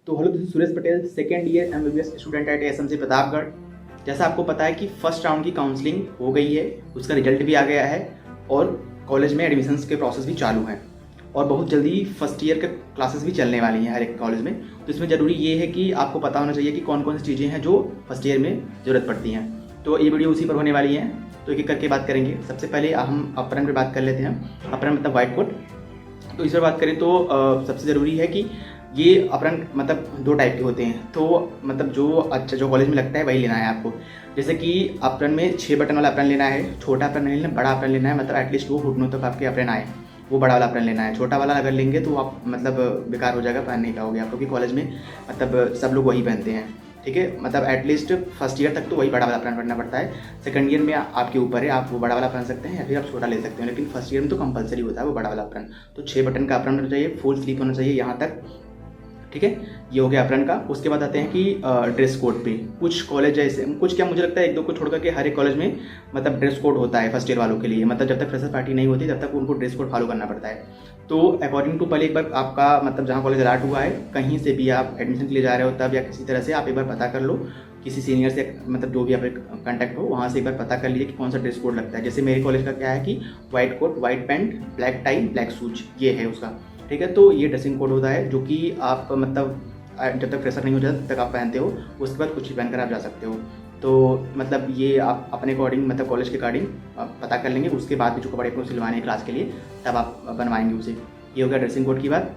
तो hello, this is Suresh Patel, second year MBBS student at SMC Pratapgarh. जैसा आपको पता है कि फर्स्ट राउंड की काउंसलिंग हो गई है, उसका रिजल्ट भी आ गया है और कॉलेज में एडमिशन्स के प्रोसेस भी चालू हैं और बहुत जल्दी फर्स्ट ईयर के क्लासेस भी चलने वाली हैं हर एक कॉलेज में। तो इसमें ज़रूरी ये है कि आपको पता होना चाहिए कि कौन कौन सी चीज़ें हैं जो फर्स्ट ईयर में ज़रूरत पड़ती हैं। तो ये वीडियो उसी पर होने वाली है, तो एक एक करके बात करेंगे। सबसे पहले हम अपरन पर बात कर लेते हैं। अपरन मतलब वाइट कोट। तो इस पर बात करें तो सबसे ज़रूरी है कि ये अपरन मतलब दो टाइप के होते हैं। तो मतलब जो कॉलेज में लगता है वही लेना है आपको। जैसे कि अपरन में 6 बटन वाला अपरन लेना है, छोटा अपरन नहीं लेना, बड़ा अपरन लेना है। मतलब एटलीस्ट वो घुटनों तक आपके अपरन आए, वो बड़ा वाला अपरन लेना है। छोटा वाला अगर लेंगे तो आप मतलब बेकार हो जाएगा, पहन नहीं पाओगे आप, क्योंकि कॉलेज में मतलब सब लोग वही पहनते हैं। ठीक है, मतलब एटलीस्ट फर्स्ट ईयर तक तो वही बड़ा वाला अपरन पहनना पड़ता है। सेकंड ईयर में आपके ऊपर है, आप वो बड़ा वाला पहन सकते हैं या फिर आप छोटा ले सकते हैं, लेकिन फर्स्ट ईयर में तो कंपलसरी होता है वो बड़ा वाला अपरन। तो 6 बटन का अपरन होना चाहिए, फुल स्लीव होना चाहिए यहाँ तक। ठीक है, ये हो गया अपरन का। उसके बाद आते हैं कि ड्रेस कोड पे। कुछ कॉलेज ऐसे, कुछ क्या मुझे लगता है एक दो को छोड़ करके हर एक कॉलेज में मतलब ड्रेस कोड होता है फर्स्ट ईयर वालों के लिए। मतलब जब तक फ्रेशर पार्टी नहीं होती तब तक उनको ड्रेस कोड फॉलो करना पड़ता है। तो अकॉर्डिंग टू पहले एक बार आपका मतलब जहाँ कॉलेज अलॉट हुआ है, कहीं से भी आप एडमिशन के लिए जा रहे हो तब या किसी तरह से आप एक बार पता कर लो, किसी सीनियर से मतलब जो भी आप कांटेक्ट हो वहाँ से एक बार पता कर लीजिए कि कौन सा ड्रेस कोड लगता है। जैसे मेरे कॉलेज का क्या है कि white coat, white pant, black tie, black shoes, ये है उसका। ठीक है, तो ये ड्रेसिंग कोड होता है जो कि आप मतलब जब तक फ्रेशर नहीं हो जाता तब तक आप पहनते हो, उसके बाद कुछ भी पहनकर आप जा सकते हो। तो मतलब ये आप अपने अकॉर्डिंग मतलब कॉलेज के अकॉर्डिंग पता कर लेंगे। उसके बाद भी जो कपड़े को सिलवाने हैं क्लास के लिए तब आप बनवाएंगे उसे। ये हो गया ड्रेसिंग कोड की बात।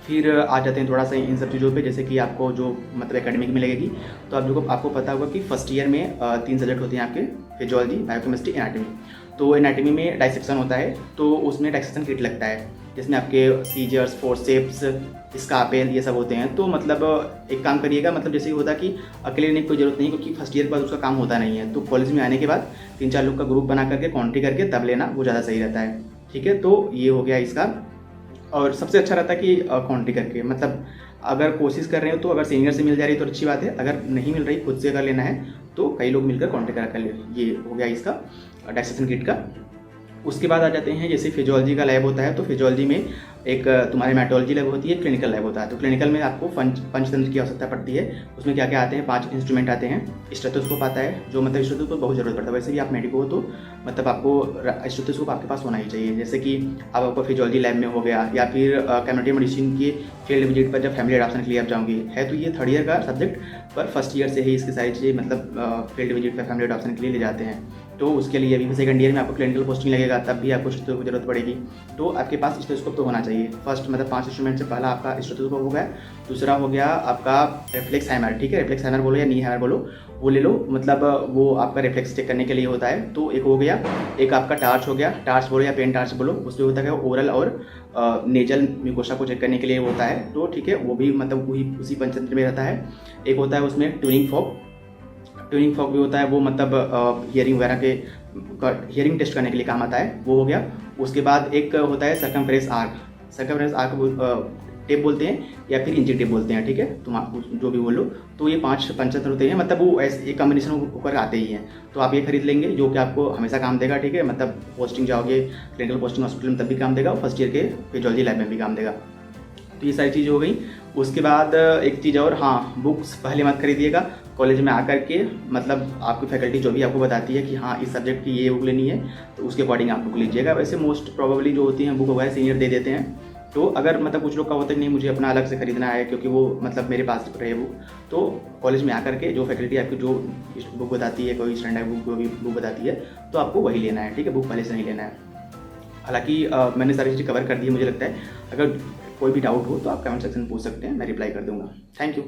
फिर आ जाते हैं थोड़ा सा इन सब चीज़ों पे, जैसे कि आपको जो मतलब एकेडमिक में लगेगी। तो आपको पता होगा कि फर्स्ट ईयर में 3 सब्जेक्ट होते हैं आपके, फिजियोलॉजी, बायोकेमिस्ट्री, एनाटॉमी। तो एनाटॉमी में डाइसेक्शन होता है, तो उसमें डाइसेक्शन किट लगता है जिसमें आपके सीजर्स, फोर्सेप्स, स्कापेल ये सब होते हैं। तो मतलब एक काम करिएगा, मतलब जैसे होता है कि अकेले लेने की कोई ज़रूरत नहीं, क्योंकि फर्स्ट ईयर के बाद उसका काम होता नहीं है। तो कॉलेज में आने के बाद 3-4 लोग का ग्रुप बना करके कॉन्ट्री करके तब लेना, वो ज़्यादा सही रहता है। ठीक है, तो ये हो गया इसका। और सबसे अच्छा रहता है कि कॉन्ट्री करके, मतलब अगर कोशिश कर रहे हो तो अगर सीनियर से मिल जा रही है तो अच्छी बात है, अगर नहीं मिल रही खुद से अगर लेना है तो कई लोग मिलकर कॉन्ट्री कर ले। ये हो गया इसका डाइसेक्शन किट का। उसके बाद आ जाते हैं, जैसे फिजियोलॉजी का लैब होता है, तो फिजियोलॉजी में एक तुम्हारी मेट्रोलॉजी लैब होती है, क्लिनिकल लैब होता है। तो क्लिनिकल में आपको पंचतंत्र की आवश्यकता पड़ती है। उसमें क्या क्या आते हैं, 5 इंस्ट्रूमेंट आते हैं। स्टेथोस्कोप आता है, जो मतलब स्टेथोस्कोप बहुत ज़रूरत पड़ता है। वैसे भी आप मेडिको हो तो मतलब आपको स्टेथोस्कोप आपके पास होना ही चाहिए। जैसे कि अब आपको फिजियोलॉजी लैब में हो गया, या फिर कम्युनिटी मेडिसिन के फील्ड विजिट पर जब फैमिली एडॉप्शन के लिए आप जाओगे, है तो ये थर्ड ईयर का सब्जेक्ट, पर फर्स्ट ईयर से ही इसकी सारी चीज़ें मतलब फील्ड विजिट पर फैमिली एडॉप्शन के लिए ले जाते हैं। तो उसके लिए अभी सेकंड ईयर में आपको क्लिनिकल पोस्टिंग लगेगा, तब भी आपको स्टेथोस्कोप की जरूरत पड़ेगी। तो आपके पास स्टेथोस्कोप तो होना चाहिए। फर्स्ट मतलब 5 इंस्ट्रूमेंट से पहला आपका स्टेथोस्कोप हो गया। दूसरा हो गया आपका रिफ्लेक्स हैमर। ठीक है, रिफ्लेक्स हैमर बोलो या नी हैमर बोलो, वो ले लो। मतलब वो आपका रिफ्लेक्स चेक करने के लिए होता है। तो एक हो गया, एक आपका टार्च हो गया, टार्च बोलो या पेन टार्च बोलो। उसमें होता है ओरल और नेजल म्यूकोसा को चेक करने के लिए होता है। तो ठीक है, वो भी मतलब वही उसी पंचतंत्र में रहता है। एक होता है उसमें ट्यूनिंग फॉक। ट्यूनिंग फॉक भी होता है, वो मतलब हियरिंग वगैरह के हियरिंग टेस्ट करने के लिए काम आता है, वो हो गया। उसके बाद एक होता है circumference arc. Circumference arc tape बोलते हैं या फिर इंची टेप बोलते हैं। ठीक है, तुम आप जो भी बोलो। तो ये 5 पंचतंत्र होते हैं, मतलब वो ऐसे एक कॉम्बिनेशन होकर आते ही हैं। तो आप ये खरीद लेंगे, जो कि आपको हमेशा काम देगा। ठीक है, मतलब पोस्टिंग जाओगे क्लिनिकल पोस्टिंग हॉस्पिटल में तब भी काम देगा, और फर्स्ट ईयर के फिजियोलॉजी लैब में भी काम देगा। तो ये सारी चीज़ हो गई। उसके बाद एक चीज़ और, हाँ, बुक्स पहले मत खरीदिएगा। कॉलेज में आकर के मतलब आपकी फैकल्टी जो भी आपको बताती है कि हाँ इस सब्जेक्ट की ये बुक लेनी है, तो उसके अकॉर्डिंग आप बुक लीजिएगा। वैसे मोस्ट प्रोबेबली जो होती हैं बुक वगैरह सीनियर दे देते हैं। तो अगर मतलब कुछ लोग का होता है नहीं मुझे अपना अलग से खरीदना है क्योंकि वो मतलब मेरे पास रहे बुक, तो कॉलेज में आकर के जो फैकल्टी आपकी जो बुक बताती है, कोई स्टैंडर्ड बुक जो भी बुक बताती है, तो आपको वही लेना है। ठीक है, बुक पहले से नहीं लेना है। हालांकि मैंने सारी चीज़ें कवर कर दी है मुझे लगता है। अगर कोई भी डाउट हो तो आप कमेंट सेक्शन में पूछ सकते हैं, मैं रिप्लाई कर दूंगा। Thank you.